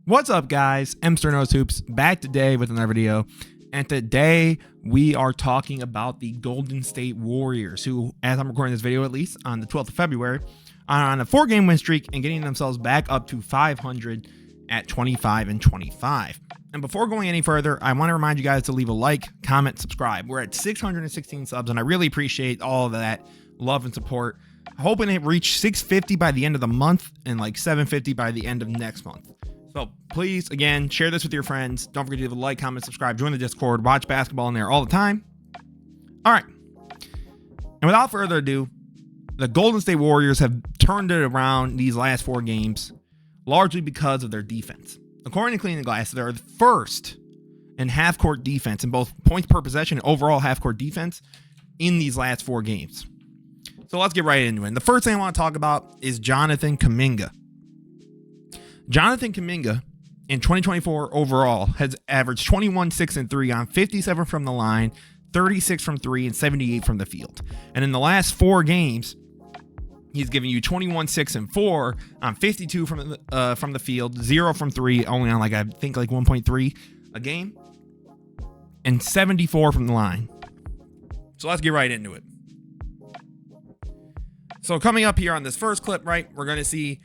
What's up, guys? Mr. Nose Hoops back today with another video. And today we are talking about the Golden State Warriors, who, as I'm recording this video, at least on the 12th of February, are on a 4-game win streak and getting themselves back up to 500 at 25-25. And before going any further, I want to remind you guys to leave a like, comment, subscribe. We're at 616 subs, and I really appreciate all of that love and support. Hoping to reach 650 by the end of the month and like 750 by the end of next month. So please, again, share this with your friends. Don't forget to leave a like, comment, subscribe, join the Discord, watch basketball in there all the time. All right. And without further ado, the Golden State Warriors have turned it around these last 4 games, largely because of their defense. According to Clean the Glass, they're the first in half-court defense in both points per possession and overall half-court defense in these last 4 games. So let's get right into it. And the first thing I want to talk about is Jonathon Kuminga. Jonathon Kuminga in 2024 overall has averaged 21, 6, and 3 on 57 from the line, 36 from 3, and 78 from the field. And in the last 4 games, he's giving you 21, 6, and 4 on 52 from the field, 0 from 3, only on I think 1.3 a game, and 74 from the line. So let's get right into it. So coming up here on this first clip, right, we're going to see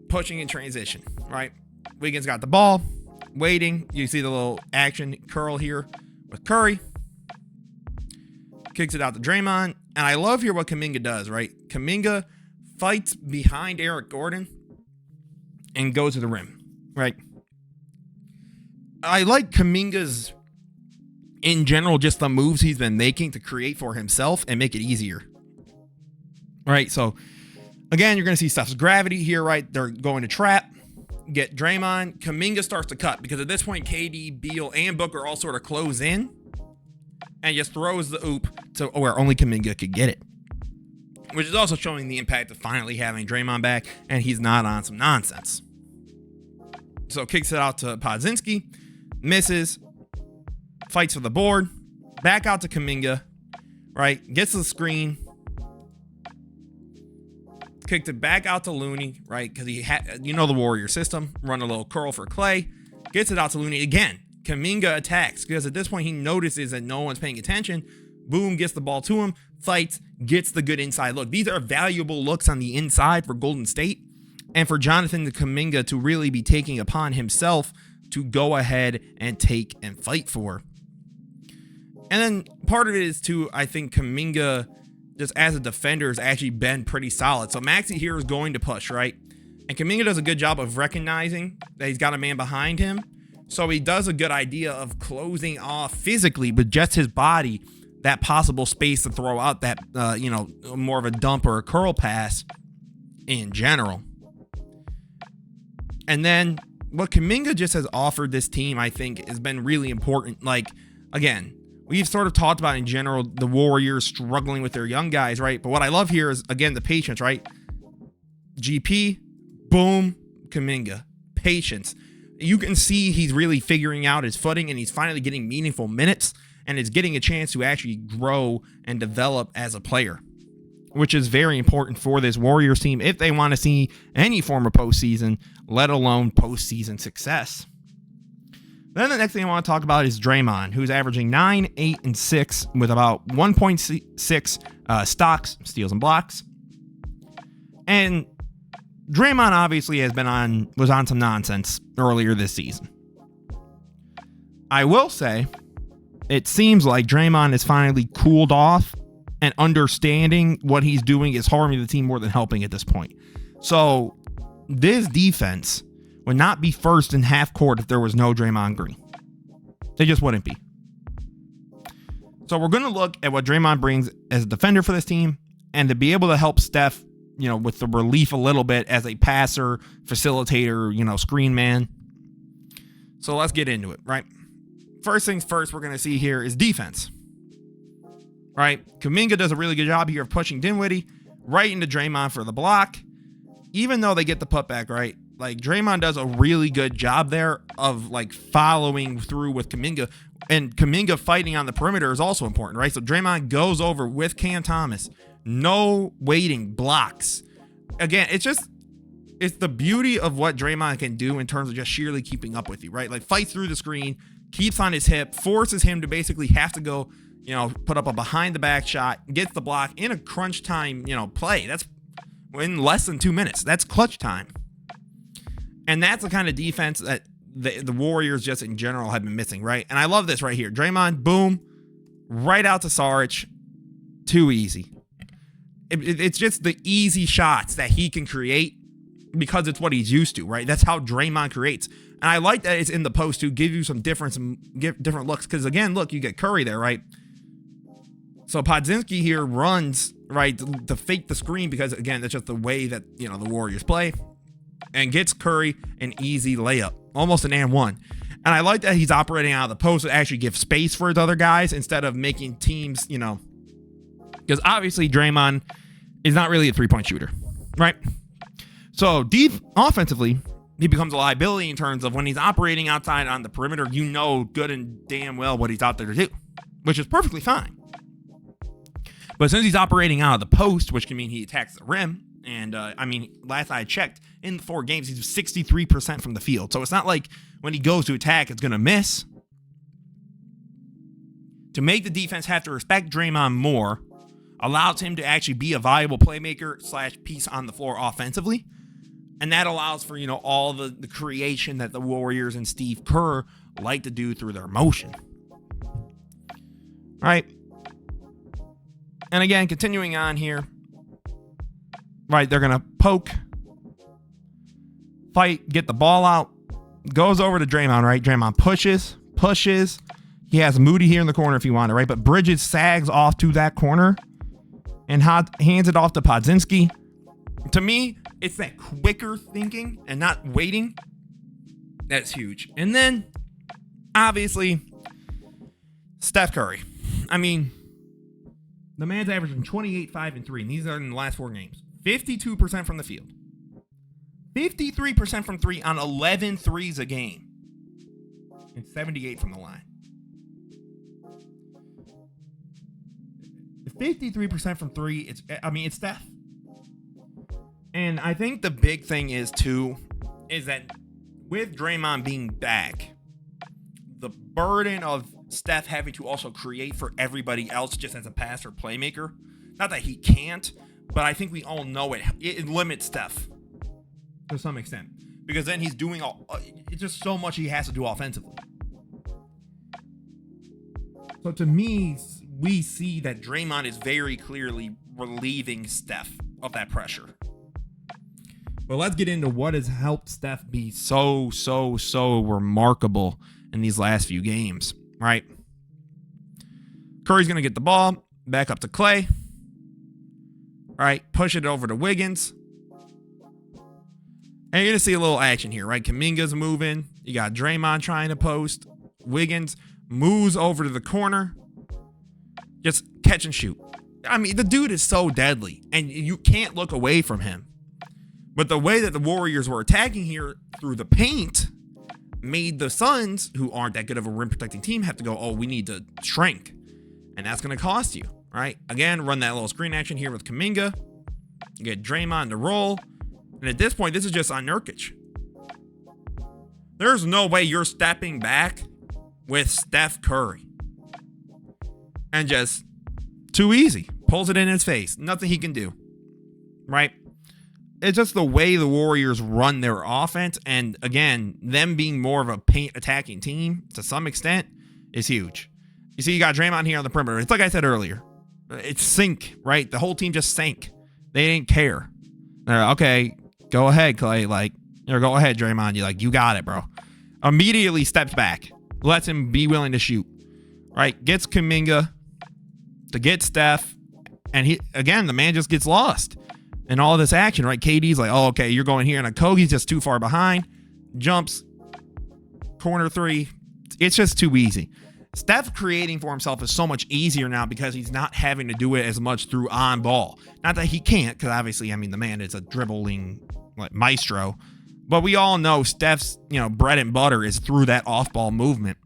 pushing in transition, right? Wiggins got the ball, waiting. You see the little action curl here with Curry. Kicks it out to Draymond. And I love here what Kuminga does, right? Kuminga fights behind Eric Gordon and goes to the rim, right? I like Kuminga's, in general, just the moves he's been making to create for himself and make it easier. Right, so again, you're going to see Steph's gravity here, right? They're going to trap, get Draymond. Kuminga starts to cut because at this point, KD, Beal, and Booker all sort of close in and just throws the oop to where only Kuminga could get it, which is also showing the impact of finally having Draymond back, and he's not on some nonsense. So kicks it out to Podzinski, misses, fights for the board, back out to Kuminga, right? Gets the screen. Kicked it back out to Looney, right? Because he had, the Warrior system, run a little curl for Clay, gets it out to Looney again. Kuminga attacks because at this point he notices that no one's paying attention. Boom, gets the ball to him, fights, gets the good inside look. These are valuable looks on the inside for Golden State, and for Jonathon Kuminga to really be taking upon himself to go ahead and take and fight for. And then part of it is too, I think Kuminga, just as a defender, has actually been pretty solid. So Maxey here is going to push, right? And Kuminga does a good job of recognizing that he's got a man behind him. So he does a good idea of closing off physically with just his body that possible space to throw out that, more of a dump or a curl pass in general. And then what Kuminga just has offered this team, I think, has been really important. Like, again, we've sort of talked about in general the Warriors struggling with their young guys, right? But what I love here is, again, the patience, right? GP, boom, Kuminga, patience. You can see he's really figuring out his footing, and he's finally getting meaningful minutes, and is getting a chance to actually grow and develop as a player, which is very important for this Warriors team if they want to see any form of postseason, let alone postseason success. Then the next thing I want to talk about is Draymond, who's averaging 9, 8, and 6 with about 1.6 stocks, steals, and blocks. And Draymond obviously was on some nonsense earlier this season. I will say, it seems like Draymond has finally cooled off, and understanding what he's doing is harming the team more than helping at this point. So this defense would not be first in half court if there was no Draymond Green. They just wouldn't be. So we're going to look at what Draymond brings as a defender for this team, and to be able to help Steph, with the relief a little bit as a passer, facilitator, screen man. So let's get into it, right? First things first, we're going to see here is defense, right? Kuminga does a really good job here of pushing Dinwiddie right into Draymond for the block. Even though they get the putback, right? Like, Draymond does a really good job there of following through with Kuminga, and Kuminga fighting on the perimeter is also important, right? So Draymond goes over with Cam Thomas, no waiting, blocks. Again, it's just it's the beauty of what Draymond can do in terms of just sheerly keeping up with you, right? Like fights through the screen, keeps on his hip, forces him to basically have to go, put up a behind the back shot, gets the block in a crunch time, play. That's in less than 2 minutes. That's clutch time. And that's the kind of defense that the Warriors just in general have been missing, right? And I love this right here. Draymond, boom, right out to Saric. Too easy. It's just the easy shots that he can create because it's what he's used to, right? That's how Draymond creates. And I like that it's in the post to give you some different looks. Because again, look, you get Curry there, right? So Podziemski here runs, right, to fake the screen because, again, that's just the way that, the Warriors play. And gets Curry an easy layup, almost an and one. And I like that he's operating out of the post to actually give space for his other guys instead of making teams, because obviously Draymond is not really a three-point shooter, right? So deep offensively, he becomes a liability in terms of when he's operating outside on the perimeter, good and damn well what he's out there to do, which is perfectly fine. But since he's operating out of the post, which can mean he attacks the rim, and last I checked, in the 4 games, he's 63% from the field. So it's not like when he goes to attack, it's going to miss. To make the defense have to respect Draymond more allows him to actually be a valuable playmaker / piece on the floor offensively. And that allows for, all the creation that the Warriors and Steve Kerr like to do through their motion. All right. And again, continuing on here. Right, they're going to poke, fight, get the ball out, goes over to Draymond, right? Draymond pushes. He has Moody here in the corner if you want it, right? But Bridges sags off to that corner and hands it off to Podziemski. To me, it's that quicker thinking and not waiting. That's huge. And then, obviously, Steph Curry. The man's averaging 28, 5, and 3, and these are in the last 4 games. 52% from the field. 53% from 3 on 11 threes a game. And 78 from the line. 53% from 3, it's Steph. And I think the big thing is that with Draymond being back, the burden of Steph having to also create for everybody else just as a passer playmaker, not that he can't, but I think we all know it limits Steph to some extent. Because then he's doing it's just so much he has to do offensively. So to me, we see that Draymond is very clearly relieving Steph of that pressure. But let's get into what has helped Steph be so remarkable in these last few games, right? Curry's going to get the ball, back up to Clay. Right, push it over to Wiggins. And you're going to see a little action here, right? Kuminga's moving. You got Draymond trying to post. Wiggins moves over to the corner. Just catch and shoot. The dude is so deadly, and you can't look away from him. But the way that the Warriors were attacking here through the paint made the Suns, who aren't that good of a rim protecting team, have to go, we need to shrink. And that's going to cost you. Right? Again, run that little screen action here with Kuminga. You get Draymond to roll. And at this point, this is just on Nurkic. There's no way you're stepping back with Steph Curry. And just too easy. Pulls it in his face. Nothing he can do. Right? It's just the way the Warriors run their offense. And again, them being more of a paint attacking team to some extent is huge. You see, you got Draymond here on the perimeter. It's like I said earlier. It's sync, right? The whole team just sank. They didn't care. They're okay, go ahead, Clay. Go ahead, Draymond. You got it, bro. Immediately steps back. Lets him be willing to shoot. Right? Gets Kuminga to get Steph. And the man just gets lost in all this action, right? KD's like, okay, you're going here. And Okogie's just too far behind. Jumps. Corner 3. It's just too easy. Steph creating for himself is so much easier now because he's not having to do it as much through on ball. Not that he can't, because obviously, the man is a dribbling maestro. But we all know Steph's, bread and butter is through that off-ball movement.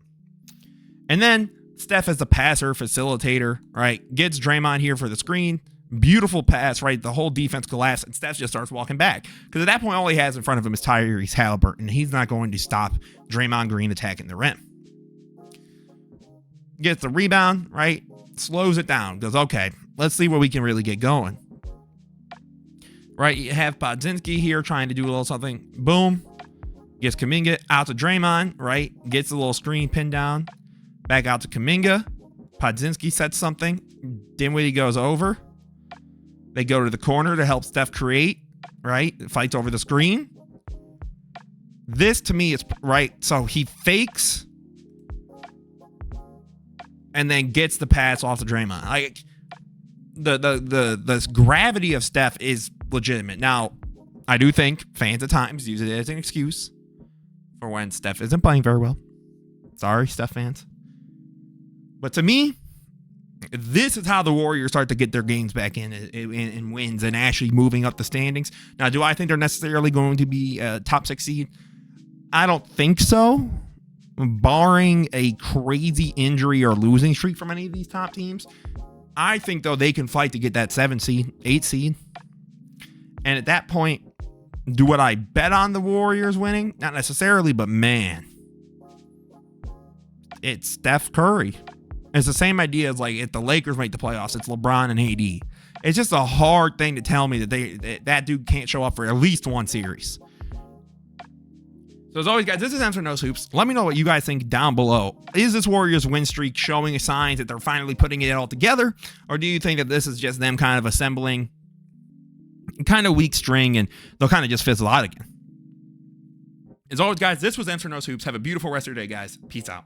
And then Steph as the passer, facilitator, right, gets Draymond here for the screen, Beautiful pass, right? The whole defense collapsed, and Steph just starts walking back. Because at that point, all he has in front of him is Tyrese Halliburton. He's not going to stop Draymond Green attacking the rim. Gets the rebound, right? Slows it down. Goes, okay, let's see where we can really get going. Right? You have Podziemski here trying to do a little something. Boom. Gets Kuminga out to Draymond, right? Gets a little screen pinned down. Back out to Kuminga. Podziemski sets something. Dinwiddie goes over. They go to the corner to help Steph create, right? Fights over the screen. This to me is right. So he fakes and then gets the pass off to Draymond. Like the gravity of Steph is legitimate. Now, I do think fans at times use it as an excuse for when Steph isn't playing very well. Sorry, Steph fans. But to me, this is how the Warriors start to get their games back in wins and actually moving up the standings. Now, do I think they're necessarily going to be a top 6 seed? I don't think so. Barring a crazy injury or losing streak from any of these top teams, I think, though, they can fight to get that 7 seed, 8 seed. And at that point, do what I bet on the Warriors winning? Not necessarily, but man, it's Steph Curry. It's the same idea as like if the Lakers make the playoffs, it's LeBron and AD. It's just a hard thing to tell me that that dude can't show up for at least one series. So as always, guys, this is M's for Nose Hoops. Let me know what you guys think down below. Is this Warriors win streak showing signs that they're finally putting it all together? Or do you think that this is just them kind of assembling kind of weak string and they'll kind of just fizzle out again? As always, guys, this was M's for Nose Hoops. Have a beautiful rest of your day, guys. Peace out.